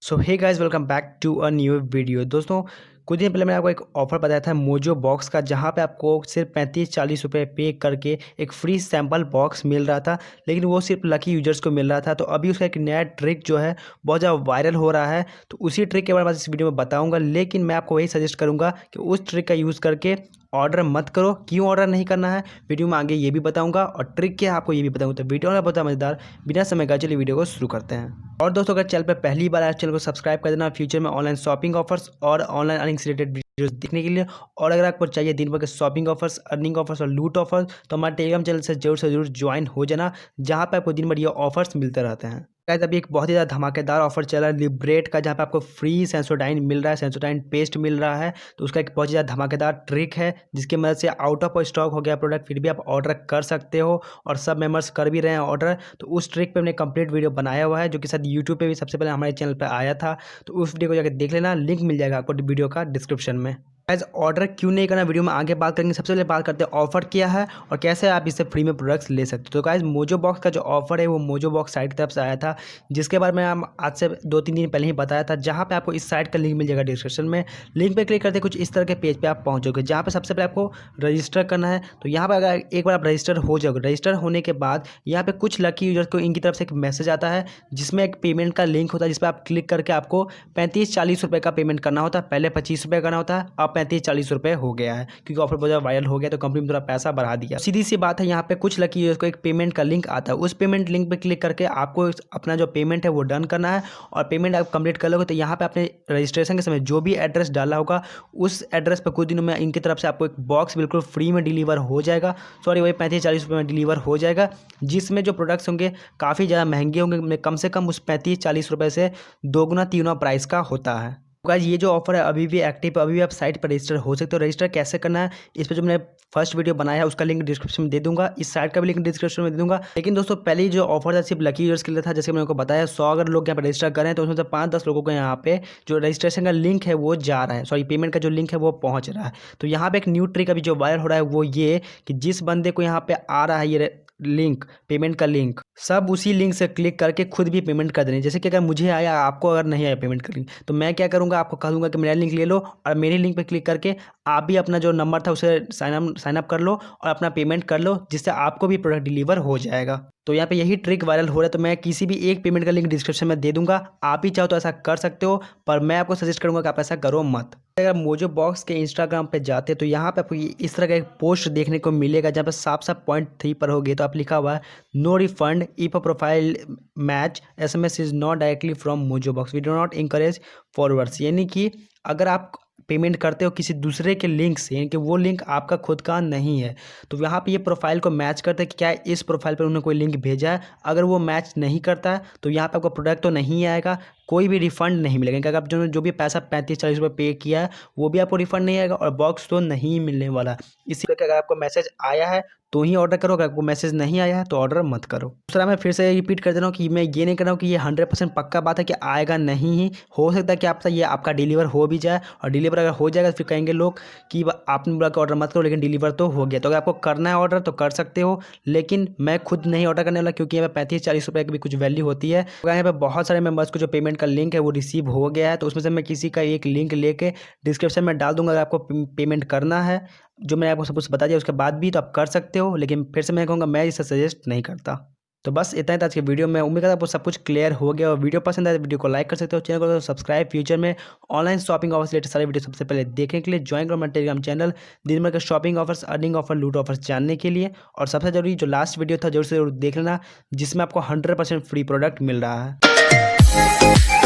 So hey guys, welcome back to a new video. दोस्तों, कुछ दिन पहले मैंने आपको एक ऑफ़र बताया था मोजो बॉक्स का, जहां पे आपको सिर्फ 35-40 रुपये पे करके एक फ्री सैम्पल बॉक्स मिल रहा था। लेकिन वो सिर्फ लकी यूजर्स को मिल रहा था। तो अभी उसका एक नया ट्रिक जो है बहुत ज़्यादा वायरल हो रहा है। तो उसी ट्रिक के बारे में इस वीडियो में बताऊंगा। लेकिन मैं आपको वही सजेस्ट करूंगा कि उस ट्रिक का यूज़ करके ऑर्डर मत करो। क्यों ऑर्डर नहीं करना है वीडियो में आगे ये भी बताऊंगा, और ट्रिक क्या है आपको ये भी बताऊंगा। तो वीडियो में बहुत मज़ेदार, बिना समय का चलिए वीडियो को शुरू करते हैं। और दोस्तों, अगर चैनल पर पहली बार आए चैनल को सब्सक्राइब कर देना फ्यूचर में ऑनलाइन शॉपिंग ऑफर्स और ऑनलाइन अर्निंग से रिलेटेड वीडियोस देखने के लिए। और अगर आपको चाहिए दिन भर के शॉपिंग ऑफर्स, अर्निंग ऑफर्स और लूट ऑफर्स, तो हमारे टेलीग्राम चैनल से जरूर ज्वाइन हो जाना, जहाँ पे आपको दिन भर ये ऑफर्स मिलते रहते हैं। गाइस, अभी एक बहुत ही ज़्यादा धमाकेदार ऑफर चल रहा है लिब्रेट का, जहाँ पे आपको फ्री सेंसोडाइन मिल रहा है, सेंसोडाइन पेस्ट मिल रहा है। तो उसका एक बहुत ही ज़्यादा धमाकेदार ट्रिक है, जिसकी मदद से आउट ऑफ स्टॉक हो गया प्रोडक्ट, फिर भी आप ऑर्डर कर सकते हो, और सब मेंबर्स कर भी रहे हैं ऑर्डर। तो उस ट्रिक पे हमने कंप्लीट वीडियो बनाया हुआ है, जो कि शायद यूट्यूब पे भी सबसे पहले हमारे चैनल पर आया था। तो उस वीडियो को जाकर देख लेना, लिंक मिल जाएगा आपको वीडियो का डिस्क्रिप्शन में। गाइस, ऑर्डर क्यों नहीं करना वीडियो में आगे बात करेंगे। सबसे पहले बात करते हैं ऑफर क्या है और कैसे आप इससे फ्री में प्रोडक्ट्स ले सकते हो। तो गाइस, मोजो बॉक्स का जो ऑफर है वो मोजो बॉक्स साइट की तरफ से आया था, जिसके बारे में हम आज से 2-3 दिन पहले ही बताया था। जहाँ पे आपको इस साइट का लिंक मिल जाएगा डिस्क्रिप्शन में। लिंक पे क्लिक करते कुछ इस तरह के पेज पे आप पहुँचोगे, जहाँ पे सबसे पहले आपको रजिस्टर करना है। तो यहाँ पर अगर एक बार आप रजिस्टर हो जाओगे, रजिस्टर होने के बाद यहाँ पे कुछ लकी यूजर्स को इनकी तरफ से एक मैसेज आता है, जिसमें एक पेमेंट का लिंक होता है, जिस पर आप क्लिक करके आपको 35-40 रुपये का पेमेंट करना होता है। पहले 25 रुपये करना होता है, अब 35-40 रुपये हो गया है, क्योंकि ऑफर बहुत ज़्यादा वायरल हो गया तो कंपनी में थोड़ा पैसा बढ़ा दिया। सीधी सी बात है, यहाँ पे कुछ लकी यूजर्स को एक पेमेंट का लिंक आता है। उस पेमेंट लिंक पे क्लिक करके आपको अपना जो पेमेंट है वो डन करना है, और पेमेंट आप कंप्लीट कर लोगे तो यहाँ पे आपने रजिस्ट्रेशन के समय जो भी एड्रेस डाला होगा, उस एड्रेस पर कुछ दिनों में इनकी तरफ से आपको एक बॉक्स बिल्कुल फ्री में डिलीवर हो जाएगा। सॉरी, वही 35-40 रुपये में डिलीवर हो जाएगा, जिसमें जो प्रोडक्ट्स होंगे काफ़ी ज़्यादा महंगे होंगे। कम से कम उस 35-40 रुपये से 2 गुना 3 गुना प्राइस का होता है। गाइस, ये जो ऑफर है अभी भी एक्टिव है, अभी भी आप साइट पर रजिस्टर हो सकते हो। रजिस्टर कैसे करना है, इस पर जो मैंने फर्स्ट वीडियो बनाया है उसका लिंक डिस्क्रिप्शन में दे दूंगा, इस साइट का भी लिंक डिस्क्रिप्शन में दे दूंगा। लेकिन दोस्तों, पहले जो ऑफर था सिर्फ लकी यूजर्स के लिए था। जैसे मैंने आपको बताया, 100 अगर लोग यहाँ पर रजिस्टर करें तो उसमें से 5-10 लोगों को यहाँ पे जो रजिस्ट्रेशन का लिंक है वो जा रहा है, सॉरी पेमेंट का जो लिंक है वो पहुँच रहा है। तो यहाँ पे एक न्यू ट्रिक अभी जो वायरल हो रहा है वो ये कि जिस बंदे को यहाँ पे आ रहा है ये लिंक, पेमेंट का लिंक, सब उसी लिंक से क्लिक करके खुद भी पेमेंट कर देनी। जैसे कि अगर मुझे आया, आपको अगर नहीं आया पेमेंट का लिंक, तो मैं क्या करूँगा, आपको कह दूँगा कि मेरा लिंक ले लो, और मेरे लिंक पे क्लिक करके आप भी अपना जो नंबर था उसे साइन अप कर लो और अपना पेमेंट कर लो, जिससे आपको भी प्रोडक्ट डिलीवर हो जाएगा। तो यहाँ पे यही ट्रिक वायरल हो रहा है। तो मैं किसी भी एक पेमेंट का लिंक डिस्क्रिप्शन में दे दूंगा, आप ही चाहो तो ऐसा कर सकते हो, पर मैं आपको सजेस्ट करूँगा कि आप ऐसा करो मत। अगर मोजो बॉक्स के इंस्टाग्राम पे जाते तो यहाँ पे आपको इस तरह का एक पोस्ट देखने को मिलेगा, जहाँ पे साफ साफ पॉइंट 3 पर होगी तो आप लिखा हुआ है no refund if a profile match SMS is not directly from Mojo Box, we do not encourage forwards. यानी कि अगर आप पेमेंट करते हो किसी दूसरे के लिंक से, यानी कि वो लिंक आपका खुद का नहीं है, तो यहाँ पे ये प्रोफाइल को मैच करते हैं कि क्या इस प्रोफाइल पर उन्होंने कोई लिंक भेजा है। अगर वो मैच नहीं करता है तो यहाँ पे आपको प्रोडक्ट तो नहीं आएगा, कोई भी रिफंड नहीं मिलेगा, क्योंकि आप जो भी पैसा 35-40 रुपये पे किया है वो भी आपको रिफंड नहीं आएगा, और बॉक्स तो नहीं मिलने वाला। इसी करके अगर आपको मैसेज आया है तो ही ऑर्डर करो, अगर आपको मैसेज नहीं आया है तो ऑर्डर मत करो। दूसरा, मैं फिर से रिपीट कर दे रहा हूँ कि मैं ये नहीं कर रहा हूँ कि ये 100% पक्का बात है कि आएगा नहीं ही, हो सकता है कि आपका ये आपका डिलीवर हो भी जाए, और डिलीवर अगर हो जाएगा तो फिर कहेंगे लोग कि आपने बोला कि ऑर्डर मत करो, लेकिन डिलीवर तो हो गया। तो अगर आपको करना है ऑर्डर तो कर सकते हो, लेकिन मैं खुद नहीं ऑर्डर करने वाला, क्योंकि यहाँ पे 35-40 रुपये की भी कुछ वैल्यू होती है। तो यहाँ पे बहुत सारे मेंबर्स को जो पेमेंट का लिंक है वो रिसीव हो गया है, तो उसमें से मैं किसी का एक लिंक लेके डिस्क्रिप्शन में डाल दूंगा। अगर आपको पेमेंट करना है, जो मैंने आपको सब कुछ बता दिया उसके बाद भी, तो आप कर सकते हो, लेकिन फिर से मैं कहूँगा मैं इसे सजेस्ट नहीं करता। तो बस इतना ही था आज की वीडियो में। उम्मीद करता हूं आपको सब कुछ क्लियर हो गया, और वीडियो पसंद आए तो वीडियो को लाइक कर सकते हो, चैनल को सब्सक्राइब। फ्यूचर में ऑनलाइन शॉपिंग ऑफर्स रिलेटेड सारे वीडियो सबसे पहले देखने के लिए ज्वाइन करो हमारे टेलीग्राम चैनल, दिन भर के शॉपिंग ऑफर्स, अर्निंग ऑफर, लूट ऑफर्स जानने के लिए। और सबसे जरूरी जो लास्ट वीडियो था जरूर से जरूर देख लेना, जिसमें आपको 100% फ्री प्रोडक्ट मिल रहा है।